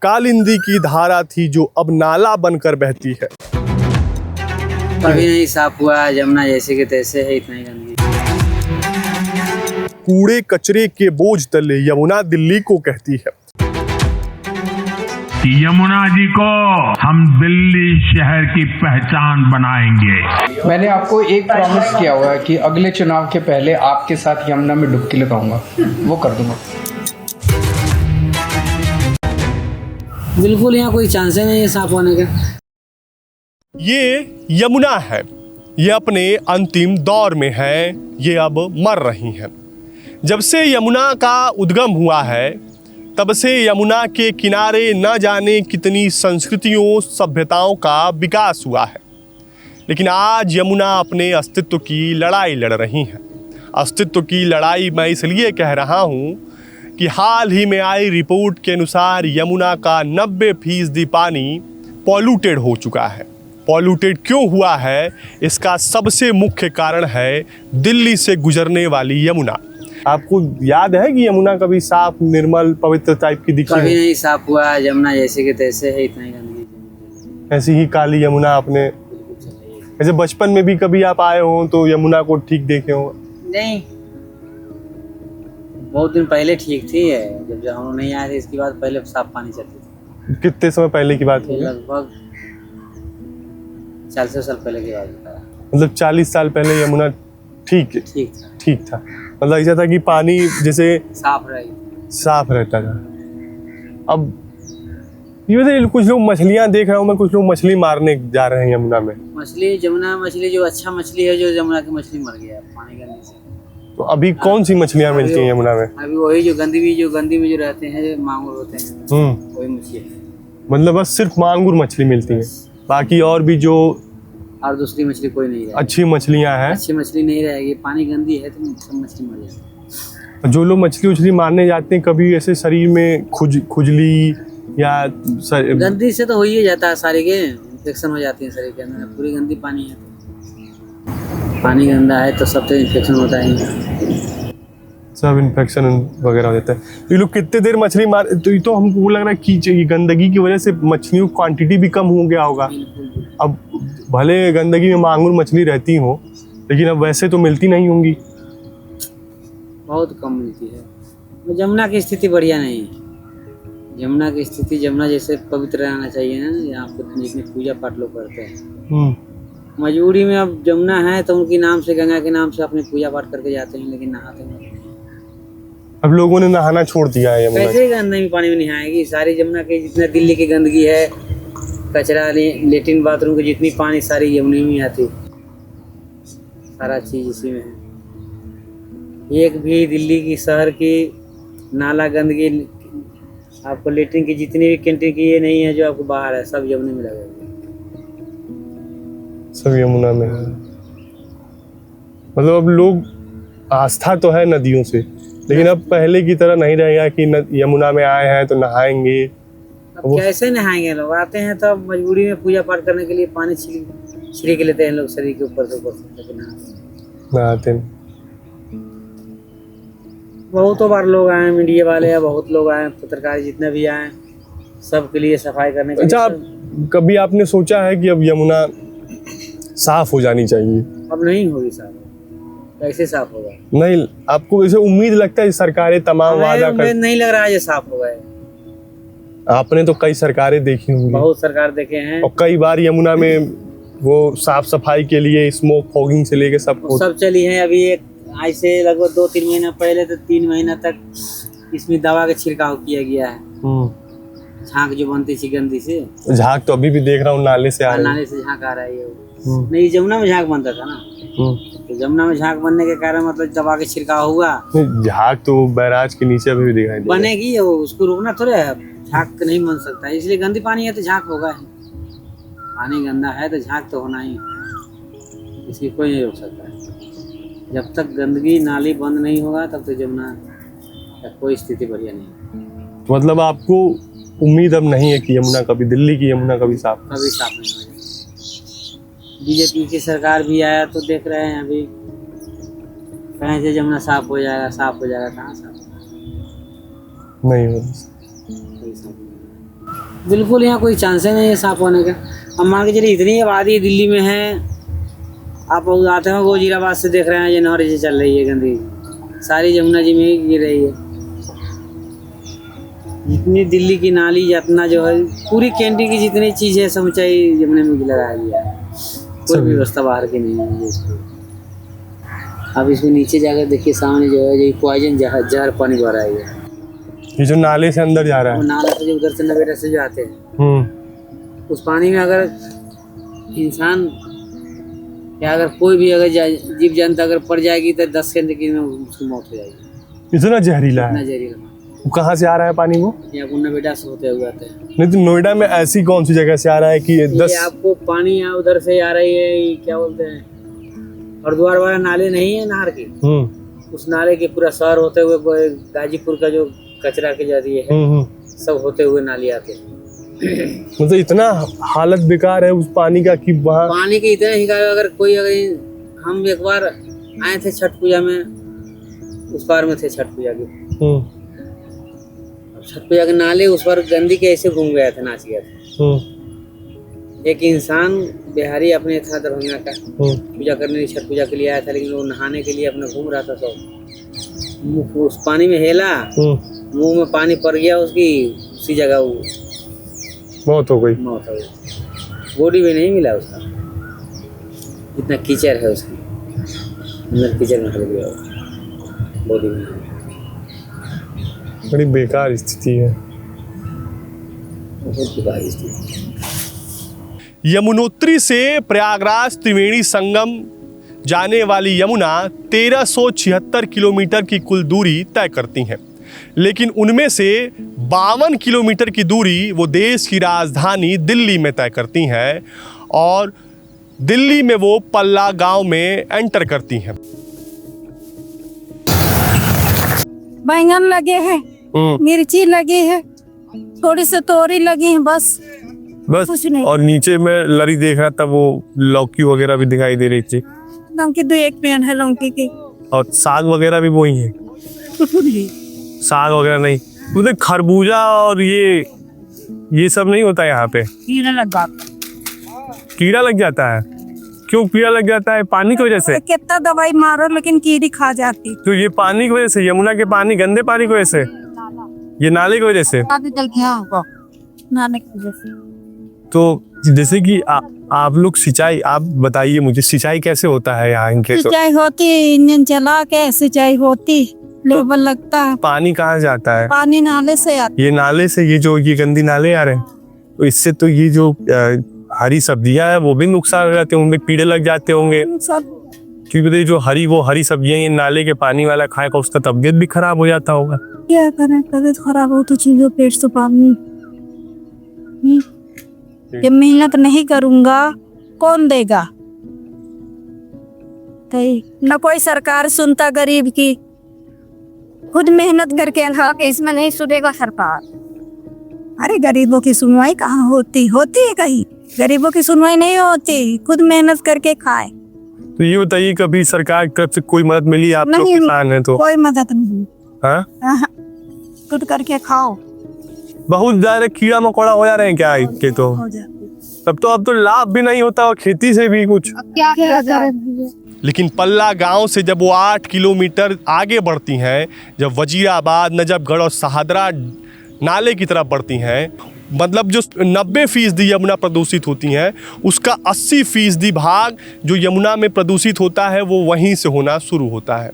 कालिंदी की धारा थी जो अब नाला बनकर बहती है। कभी नहीं साफ हुआ, यमुना जैसे के तैसे है, इतना ही गंदगी। कूड़े कचरे के बोझ तले यमुना दिल्ली को कहती है। यमुना जी को हम दिल्ली शहर की पहचान बनाएंगे। मैंने आपको एक प्रॉमिस किया हुआ है कि अगले चुनाव के पहले आपके साथ यमुना में डुबकी लगाऊंगा, वो कर दूंगा। बिल्कुल यहाँ कोई चांस ही नहीं है साफ होने का। ये यमुना है, ये अपने अंतिम दौर में है, ये अब मर रही हैं। जब से यमुना का उद्गम हुआ है तब से यमुना के किनारे न जाने कितनी संस्कृतियों सभ्यताओं का विकास हुआ है, लेकिन आज यमुना अपने अस्तित्व की लड़ाई लड़ रही है। अस्तित्व की लड़ाई मैं इसलिए कह रहा हूँ कि हाल ही में आई रिपोर्ट के अनुसार यमुना का 90% पानी पॉल्यूटेड हो चुका है। पॉल्यूटेड क्यों हुआ है, इसका सबसे मुख्य कारण है दिल्ली से गुजरने वाली यमुना। आपको याद है कि यमुना कभी साफ निर्मल पवित्र टाइप की दिखी? कभी नहीं साफ हुआ, यमुना जैसे के तैसे है, इतना ही गंदगी। ऐसी ही काली यमुना आपने ऐसे बचपन में भी कभी आप आए हो तो यमुना को ठीक देखे हो? नहीं, बहुत दिन पहले ठीक थी, जब हम नहीं आए थे इसके बाद पहले साफ पानी चलती थी। कितने समय पहले की बात है? लगभग 40 साल पहले की बात है। मतलब 40 साल पहले यमुना ठीक था। मतलब ऐसा था कि पानी जैसे साफ रहता था। अब ये बताइए, कुछ लोग मछलियाँ देख रहा हूँ मैं, कुछ लोग मछली मारने जा रहे हैं यमुना में। यमुना मछली जो अच्छा मछली है, जो यमुना की मछली मर गया पानी गंदगी से। तो अभी कौन सी मछलियाँ मिलती हैं यमुना में? अभी वही जो गंदी में जो रहते हैं, जो मांगुर होते हैं, वही मछली है। मतलब बस सिर्फ मांगुर मछली मिलती है, बाकी और भी जो और दूसरी मछली कोई नहीं रहेगी। अच्छी मछलियाँ हैं, अच्छी मछली नहीं रहेगी। पानी गंदी है तो सब मछली मर जाती है। जो लोग मछली मारने जाते हैं, कभी ऐसे शरीर में खुजली या गंदी से तो हो ही जाता है, सारे के इन्फेक्शन हो जाती है शरीर के अंदर। पूरी गंदी पानी है, पानी गंदा है तो सब तो इन्फेक्शन होता है, सब इन्फेक्शन वगैरह हो जाता है। ये लोग कितने देर मछली मार, तो ये तो हमको लग रहा है कि गंदगी की वजह से मछलियों की क्वांटिटी भी कम हो गया होगा। अब भले गंदगी में मांगुर मछली रहती हो, लेकिन अब वैसे तो मिलती नहीं होंगी, बहुत कम मिलती है। यमुना की स्थिति बढ़िया नहीं है। यमुना की स्थिति, यमुना जैसे पवित्र रहना चाहिए ना, यहाँ पर जितने पूजा पाठ लोग करते हैं। मजबूरी में अब यमुना है तो उनके नाम से, गंगा के नाम से अपने पूजा पाठ करके जाते हैं, लेकिन नहाते नहीं। अब लोगों ने नहाना छोड़ दिया है यमुना। कैसे गंदगी पानी में नहाएगी? सारी यमुना के जितना दिल्ली की गंदगी है, कचरा, लेट्रिन बाथरूम की जितनी पानी, सारी यमुना में आती, सारा चीज इसी में है। एक भी दिल्ली की शहर की नाला गंदगी, आपको लेट्रिन की जितनी भी कैंटीन की ये नहीं है जो आपको बाहर है, सब यमुना में लगेगा। सब यमुना में है। मतलब अब लोग, आस्था तो है नदियों से, लेकिन अब पहले की तरह नहीं रहेगा कि यमुना में आए हैं तो नहाएंगे। अब कैसे नहाएंगे? लोग आते हैं तो मजबूरी में पूजा पाठ करने के लिए पानी छिड़क लेते हैं लोग शरीर के ऊपर से, नहाते। बहुत बार लोग आए, मीडिया वाले या बहुत लोग आए, पत्रकार जितने भी आए, सबके लिए सफाई करने के लिए। अच्छा, कभी आपने सोचा है कि अब यमुना साफ हो जानी चाहिए? अब नहीं होगी साफ, कैसे साफ होगा? नहीं, आपको ऐसे उम्मीद लगता है सरकारें तमाम वादा कर, नहीं लग रहा है ये साफ होगा। आपने तो कई सरकारें देखी होंगी, बहुत सरकार देखे हैं, और कई बार यमुना में वो साफ सफाई के लिए स्मोक फॉगिंग से लेके सब चली है। अभी एक आज से लगभग 2-3 महीना पहले तो 3 महीना तक इसमें दवा का छिड़काव किया गया है। झाग जो बनती थी गंदी से, झाग तो अभी भी देख रहा हूँ नाले से आ रहा है। नाले से झाग आ रहा है। नहीं, यमुना में झाग बनता था ना, तो यमुना में झाग बनने के कारण मतलब दवा का छिड़काव हुआ। झाग तो बैराज के नीचे अभी भी दिखाई दे बनेगी, उसको रोकना थोड़ा है। झाग नहीं बन सकता, इसलिए गंदी पानी है तो झाग होगा ही। पानी गंदा है तो झाग तो होना ही, इसकी कोई नहीं रोक सकता है। जब तक गंदगी नाली बंद नहीं होगा तब तक यमुना का कोई स्थिति बढ़िया नहीं। मतलब आपको उम्मीद अब नहीं है कि यमुना कभी, दिल्ली की यमुना कभी साफ नहीं होगा। बीजेपी की सरकार भी आया तो देख रहे हैं, अभी कहीं से यमुना साफ हो जाएगा, कहाँ साफ नहीं हो। बिल्कुल यहाँ कोई चांस ही नहीं है साफ होने का। अब मान के चलिए इतनी आबादी दिल्ली में है, आप आते हो वजीराबाद से देख रहे हैं ये नहर जो चल रही है गंदी, सारी यमुना जी में ही गिर रही है। जितनी दिल्ली की नाली जितना जो है पूरी कैंटीन की जितनी चीज़ है समुचाई यमुना में लगाया गया है, कोई व्यवस्था बाहर की नहीं है इसको। अब इसमें नीचे जाकर देखिए सामने जो है जो पॉइजन जहर पानी भरा है ये जो नाले से अंदर जा रहा वो है। नाला से जो उधर से नवेरा से जो आते हैं उस पानी में अगर इंसान या अगर कोई भी अगर जीव जंतु अगर पड़ जाएगी तो 10 सेकंड की में उसकी मौत हो जाएगी। इतना जहरीला इतना है। जहरीला वो कहाँ से आ रहा है पानी वो? यहाँ पुन्ना बेटा से होते हुए आते हैं। नहीं तो नोएडा में ऐसी कौन सी जगह से आ रहा है कि ये ये 10 आपको पानी यहाँ उधर से आ रही है, ये क्या बोलते हैं हरिद्वार वाला नाले नहीं है नहर की, उस नाले के पूरा शहर होते हुए गाजीपुर का जो कचरा के जरिए है सब होते हुए नाली आते हैं। मतलब इतना हालत बेकार है उस पानी का कि वहाँ पानी के इतने ही अगर कोई अगर हम एक बार आए थे छठ पूजा में, उस पार में थे छठ पूजा के, छठ पूजा के नाले उस पर गंदी के ऐसे घूम गया था, नाच गया था। एक इंसान बिहारी अपने था दरभंगा का, पूजा करने छठ पूजा के लिए आया था, लेकिन वो नहाने के लिए अपना घूम रहा था तो उस पानी में हेला, मुंह में पानी पड़ गया उसकी, उसी जगह वो मौत हो गई। मौत हो गई। बॉडी में नहीं मिला उसका, इतना कीचड़ है उसकी, अंदर कीचड़ में फंस गया बॉडी में। बड़ी बेकार स्थिति है। बहुत बेकार स्थिति। यमुनोत्री से प्रयागराज त्रिवेणी संगम जाने वाली यमुना 1376 किलोमीटर की कुल दूरी तय करती हैं, लेकिन उनमें से 52 किलोमीटर की दूरी वो देश की राजधानी दिल्ली में तय करती हैं और दिल्ली में वो पल्ला गांव में एंटर करती हैं। बैंगन लगे हैं, मिर्ची लगी है, थोड़ी सी तोरी लगी है, बस कुछ नहीं। और नीचे में लरी देख रहा था, वो लौकी वगैरह भी दिखाई दे रही थी। लौकी दो एक पेड़ है लौकी की, और साग वगैरह भी वही है। साग वगैरह नहीं, उधर खरबूजा और ये सब नहीं होता यहाँ पे। कीड़ा लगा, कीड़ा लग जाता है। क्यों कीड़ा लग जाता है? पानी की वजह से। कितना दवाई मारो लेकिन कीड़ी खा जाती। तो ये पानी की वजह से, यमुना के पानी, गंदे पानी की वजह से, ये नाले की वजह से। नाले की वजह से। तो जैसे कि आप लोग सिंचाई, आप बताइए मुझे, सिंचाई कैसे होता है यहाँ इनके? सिंचाई होती, इंजन चला के सिंचाई होती, लेबल लगता है। पानी कहाँ से आता है? पानी नाले से आता। ये नाले से, ये जो ये गंदी नाले आ रहे हैं, तो इससे तो ये जो हरी सब्जियां हैं वो भी नुकसान हो जाते होंगे, कीड़े लग जाते होंगे। क्योंकि जो हरी सब्जियां ये नाले के पानी वाला खाएगा उसका तबीयत भी खराब हो जाता होगा। क्या करें, तबीयत खराब हो तो चीजों पेट से पानी। जब मेहनत नहीं करूंगा कौन देगा? न कोई सरकार सुनता गरीब की, खुद मेहनत करके इसमें नहीं सुनेगा सरकार। अरे गरीबों की सुनवाई कहाँ होती है कहीं? गरीबों की सुनवाई नहीं होती, खुद मेहनत करके खाए। तो ये बताइए, कभी सरकार की तरफ से कोई मदद मिली? आप लोग किसान हैं तो कोई मदद नहीं। हाँ, खुद करके खाओ। बहुत ज्यादा कीड़ा मकोड़ा हो जा रहे हैं क्या इनके? तो तब तो अब तो लाभ भी नहीं होता और खेती से भी कुछ। क्या करें? लेकिन पल्ला गांव से जब वो 8 किलोमीटर आगे बढ़ती हैं, जब वजीराबाद, नजफगढ़ और शहादरा नाले की तरफ बढ़ती हैं, मतलब जो 90% यमुना प्रदूषित होती हैं उसका 80% भाग जो यमुना में प्रदूषित होता है वो वहीं से होना शुरू होता है।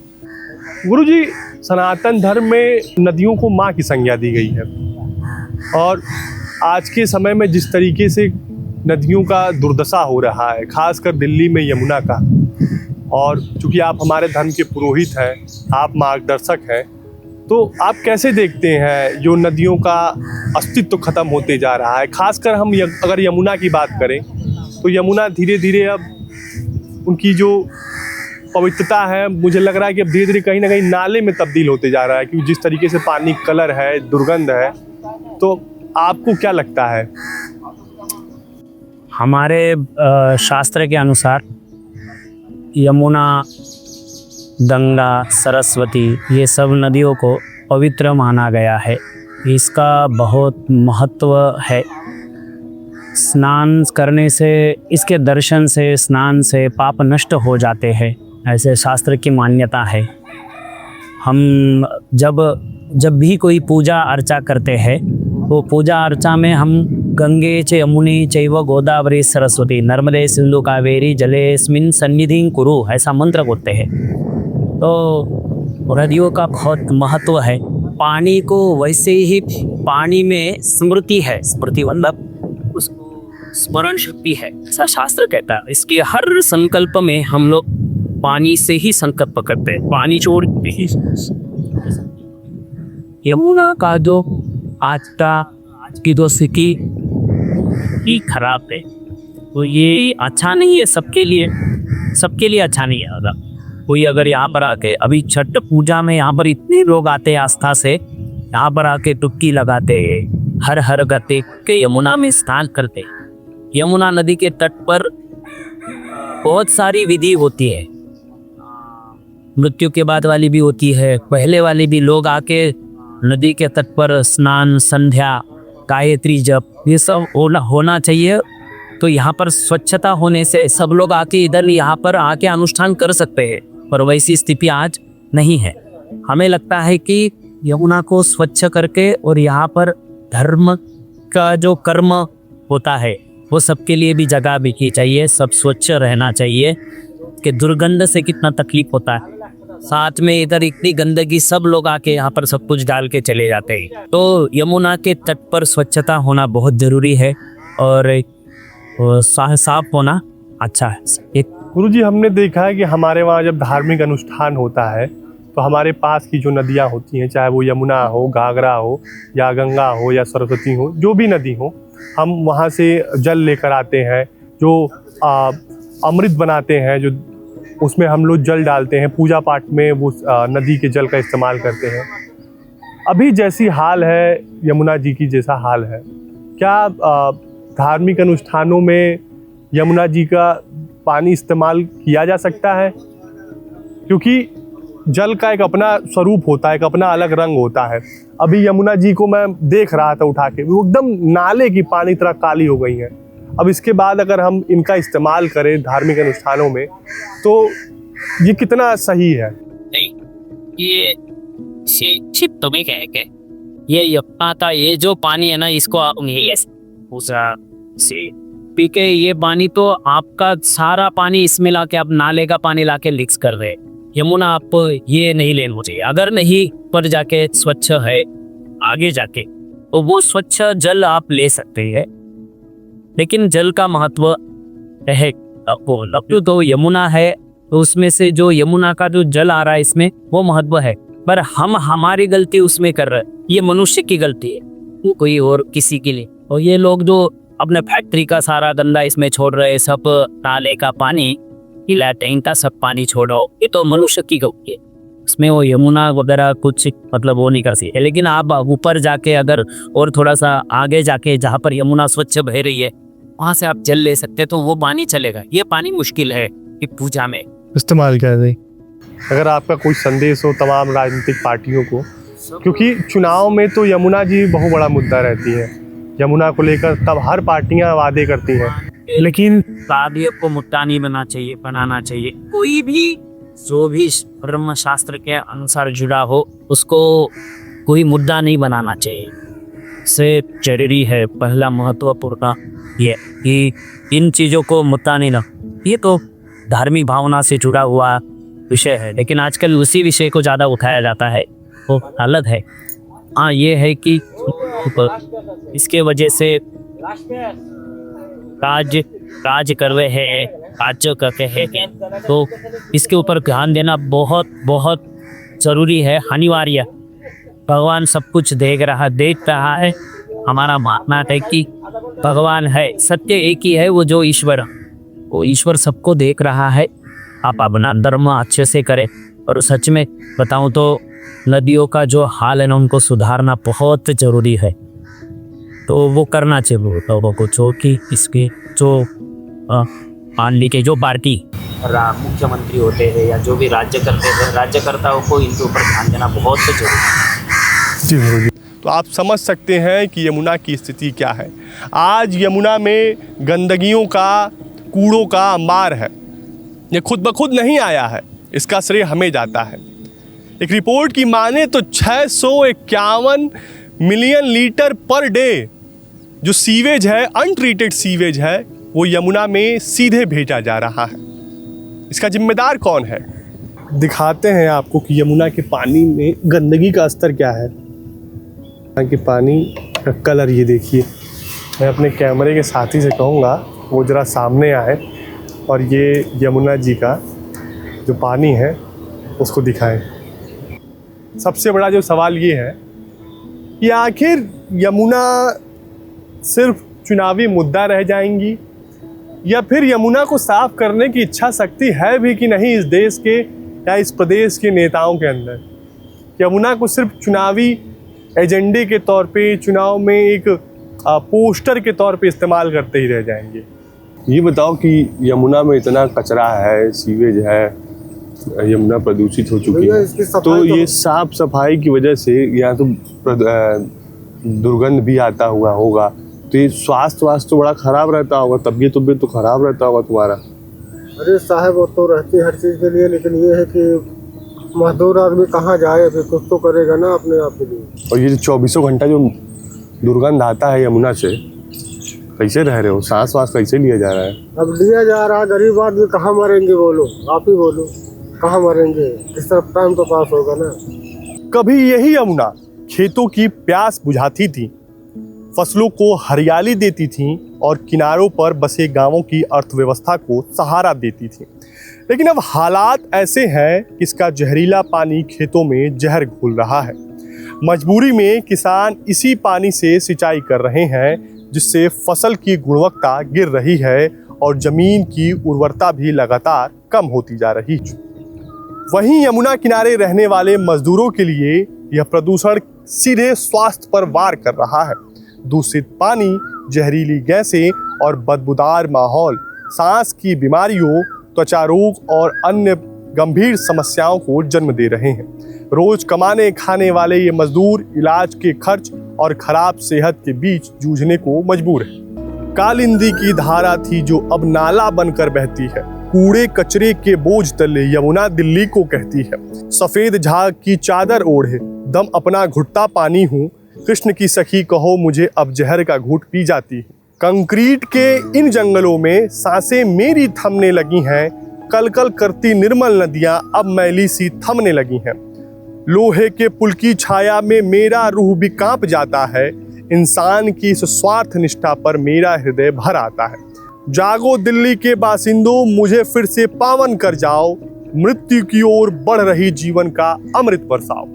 गुरुजी, सनातन धर्म में नदियों को माँ की संज्ञा दी गई है और आज के समय में जिस तरीके से नदियों का दुर्दशा हो रहा है, खासकर दिल्ली में यमुना का, और चूँकि आप हमारे धर्म के पुरोहित हैं, आप मार्गदर्शक हैं, तो आप कैसे देखते हैं जो नदियों का अस्तित्व खत्म होते जा रहा है? खासकर हम अगर यमुना की बात करें तो यमुना धीरे धीरे अब उनकी जो पवित्रता है, मुझे लग रहा है कि अब धीरे धीरे कहीं ना कहीं नाले में तब्दील होते जा रहा है, क्योंकि जिस तरीके से पानी कलर है, दुर्गंध है। तो आपको क्या लगता है? हमारे शास्त्र के अनुसार यमुना, गंगा, सरस्वती, ये सब नदियों को पवित्र माना गया है। इसका बहुत महत्व है। स्नान करने से, इसके दर्शन से, स्नान से पाप नष्ट हो जाते हैं, ऐसे शास्त्र की मान्यता है। हम जब भी कोई पूजा अर्चा करते हैं, वो पूजा अर्चा में हम गंगे च यमुने चैव गोदावरी सरस्वती नर्मदे सिंधु कावेरी जलेस्मिन् सन्निधिं कुरु, ऐसा मंत्र बोलते हैं। तो नदियों का बहुत महत्व है। पानी को वैसे ही, पानी में स्मृति है, स्मृति मतलब उसको स्मरण शक्ति है, ऐसा शास्त्र कहता है। इसके हर संकल्प में हम लोग पानी से ही संकल्प करते हैं, पानी छोड़ ही। यमुना का जो आज की जो स्थिति ही खराब है, तो ये अच्छा नहीं है सबके लिए अच्छा नहीं है। मतलब कोई अगर यहाँ पर आके, अभी छठ पूजा में यहाँ पर इतने लोग आते हैं आस्था से, यहाँ पर आके डुबकी लगाते हैं, हर हर करते के यमुना में स्नान करते। यमुना नदी के तट पर बहुत सारी विधि होती है, मृत्यु के बाद वाली भी होती है, पहले वाली भी। लोग आके नदी के तट पर स्नान, संध्या, गायत्री जप, ये सब होना चाहिए। तो यहाँ पर स्वच्छता होने से सब लोग आके इधर यहाँ पर आके अनुष्ठान कर सकते हैं, पर वैसी स्थिति आज नहीं है। हमें लगता है कि यमुना को स्वच्छ करके और यहाँ पर धर्म का जो कर्म होता है वो सबके लिए भी जगह भी चाहिए, सब स्वच्छ रहना चाहिए। कि दुर्गंध से कितना तकलीफ होता है, साथ में इधर इतनी गंदगी, सब लोग आके यहाँ पर सब कुछ डाल के चले जाते हैं। तो यमुना के तट पर स्वच्छता होना बहुत ज़रूरी है और साफ होना अच्छा है। गुरुजी, हमने देखा है कि हमारे वहाँ जब धार्मिक अनुष्ठान होता है तो हमारे पास की जो नदियाँ होती हैं, चाहे वो यमुना हो, घाघरा हो या गंगा हो या सरस्वती हो, जो भी नदी हो, हम वहाँ से जल लेकर आते हैं, जो अमृत बनाते हैं, जो उसमें हम लोग जल डालते हैं, पूजा पाठ में वो नदी के जल का इस्तेमाल करते हैं। अभी जैसी हाल है, यमुना जी की जैसा हाल है, क्या धार्मिक अनुष्ठानों में यमुना जी का पानी इस्तेमाल किया जा सकता है? क्योंकि जल का एक अपना स्वरूप होता है, एक अपना अलग रंग होता है। अभी यमुना जी को मैं देख रहा था उठा के, वो एकदम नाले की पानी तरह काली हो गई है। अब इसके बाद अगर हम इनका इस्तेमाल करें धार्मिक अनुष्ठानों में, तो ये कितना सही है? नहीं, ये शिव तुम्हें कह के ये यमुना का ये जो पानी है ना, इसको पी के, ये पानी तो आपका सारा पानी इसमें लाके आप नाले का पानी लाके मिक्स कर रहे। यमुना आप ये नहीं लेना चाहिए। अगर नहीं पर जाके स्वच्छ है आगे जाके, तो वो स्वच्छ जल आप ले सकते हैं, लेकिन जल का महत्व है। तो यमुना है, तो उसमें से जो यमुना का जो जल आ रहा है इसमें वो महत्व है, पर हम हमारी गलती उसमें कर रहे हैं। ये मनुष्य की गलती है, कोई और किसी की नहीं। और ये लोग जो अपने फैक्ट्री का सारा गंदा इसमें छोड़ रहे हैं, सब नाले का पानी, लैट्रिन का सब पानी छोड़ो, ये तो मनुष्य की गलती है। इसमें वो यमुना वगैरह कुछ मतलब वो नहीं कर सकते। लेकिन आप ऊपर जाके अगर और थोड़ा सा आगे जाके जहाँ पर यमुना स्वच्छ बह रही है, वहाँ से आप जल ले सकते, तो वो पानी चलेगा। ये पानी मुश्किल है कि पूजा में इस्तेमाल कर रही। अगर आपका कोई संदेश हो तमाम राजनीतिक पार्टियों को, क्योंकि चुनाव में तो यमुना जी बहुत बड़ा मुद्दा रहती है, यमुना को लेकर तब हर पार्टियां वादे करती हैं, लेकिन शादियों को मुद्दा नहीं बनाना चाहिए। कोई भी जो भी धर्म शास्त्र के अनुसार जुड़ा हो, उसको कोई मुद्दा नहीं बनाना चाहिए। से जरूरी है, पहला महत्वपूर्ण ये कि इन चीज़ों को मुद्दा नहीं ना, ये तो धार्मिक भावना से जुड़ा हुआ विषय है, लेकिन आजकल उसी विषय को ज़्यादा उठाया जाता है, वो गलत है। हाँ, ये है कि इसके वजह से काज कर रहे हैं, कार्य करते हैं, तो इसके ऊपर ध्यान देना बहुत बहुत ज़रूरी है, अनिवार्य। भगवान सब कुछ देख रहा है। हमारा मानना है कि भगवान है, सत्य एक ही है, वो जो ईश्वर, वो ईश्वर सबको देख रहा है। आप अपना धर्म अच्छे से करें। और सच में बताऊं तो नदियों का जो हाल है ना, उनको सुधारना बहुत ज़रूरी है, तो वो करना चाहिए लोगों को। जो कि इसके जो मान लीजिए जो पार्टी मुख्यमंत्री होते हैं या जो भी राज्य करते हैं, राज्यकर्ताओं को इनके ऊपर ध्यान देना बहुत जरूरी है। जी गुरुजी, तो आप समझ सकते हैं कि यमुना की स्थिति क्या है। आज यमुना में गंदगियों का, कूड़ों का अंबार है। ये खुद ब खुद नहीं आया है, इसका श्रेय हमें जाता है। एक रिपोर्ट की माने तो 651 मिलियन लीटर पर डे जो सीवेज है, अनट्रीटेड सीवेज है, वो यमुना में सीधे भेजा जा रहा है। इसका जिम्मेदार कौन है? दिखाते हैं आपको कि यमुना के पानी में गंदगी का स्तर क्या है। यमुना के पानी का कलर ये देखिए। मैं अपने कैमरे के साथी से कहूँगा वो ज़रा सामने आए और ये यमुना जी का जो पानी है उसको दिखाएं। सबसे बड़ा जो सवाल ये है कि आखिर यमुना सिर्फ चुनावी मुद्दा रह जाएंगी या फिर यमुना को साफ करने की इच्छा शक्ति है भी कि नहीं इस देश के या इस प्रदेश के नेताओं के अंदर। यमुना को सिर्फ चुनावी एजेंडे के तौर पे, चुनाव में एक पोस्टर के तौर पे इस्तेमाल करते ही रह जाएंगे। ये बताओ कि यमुना में इतना कचरा है, सीवेज है, यमुना प्रदूषित हो चुकी है, तो ये साफ सफाई की वजह से यहाँ तो दुर्गंध भी आता हुआ होगा, तो ये स्वास्थ्य तो बड़ा खराब रहता होगा, तबीयत तो खराब रहता होगा तुम्हारा। अरे साहब वो तो रहती है हर चीज़ के लिए, लेकिन ये है कि मजदूर आदमी कहाँ जाए, फिर कुछ तो करेगा ना अपने आप के लिए। और ये जो 24 घंटा जो दुर्गंध आता है यमुना से, कैसे रह रहे हो? सांस वास कैसे लिया जा रहा है? अब लिया जा रहा है, गरीब आदमी कहाँ मरेंगे? बोलो, आप ही बोलो, कहाँ मरेंगे? इस तरफ टाइम तो पास होगा ना। कभी यही यमुना खेतों की प्यास बुझाती थी, फसलों को हरियाली देती थी और किनारों पर बसे गांवों की अर्थव्यवस्था को सहारा देती थी। लेकिन अब हालात ऐसे हैं कि इसका जहरीला पानी खेतों में जहर घोल रहा है। मजबूरी में किसान इसी पानी से सिंचाई कर रहे हैं, जिससे फसल की गुणवत्ता गिर रही है और जमीन की उर्वरता भी लगातार कम होती जा रही है। वहीं यमुना किनारे रहने वाले मजदूरों के लिए यह प्रदूषण सीधे स्वास्थ्य पर वार कर रहा है। दूषित पानी, जहरीली गैसें और बदबूदार माहौल सांस की बीमारियों, त्वचा रोग और अन्य गंभीर समस्याओं को जन्म दे रहे हैं। रोज कमाने खाने वाले ये मजदूर इलाज के खर्च और खराब सेहत के बीच जूझने को मजबूर है। कालिंदी की धारा थी जो अब नाला बनकर बहती है। कूड़े कचरे के बोझ तले यमुना दिल्ली को कहती है। सफेद झाग की चादर ओढ़े दम अपना घुटता पानी हूँ, कृष्ण की सखी कहो मुझे अब जहर का घूंट पी जाती है। कंक्रीट के इन जंगलों में सांसें मेरी थमने लगी हैं, कल कल करती निर्मल नदियां अब मैली सी थमने लगी हैं। लोहे के पुल की छाया में मेरा रूह भी कांप जाता है, इंसान की इस स्वार्थ निष्ठा पर मेरा हृदय भर आता है। जागो दिल्ली के बासिंदों, मुझे फिर से पावन कर जाओ, मृत्यु की ओर बढ़ रही जीवन का अमृत बरसाओ।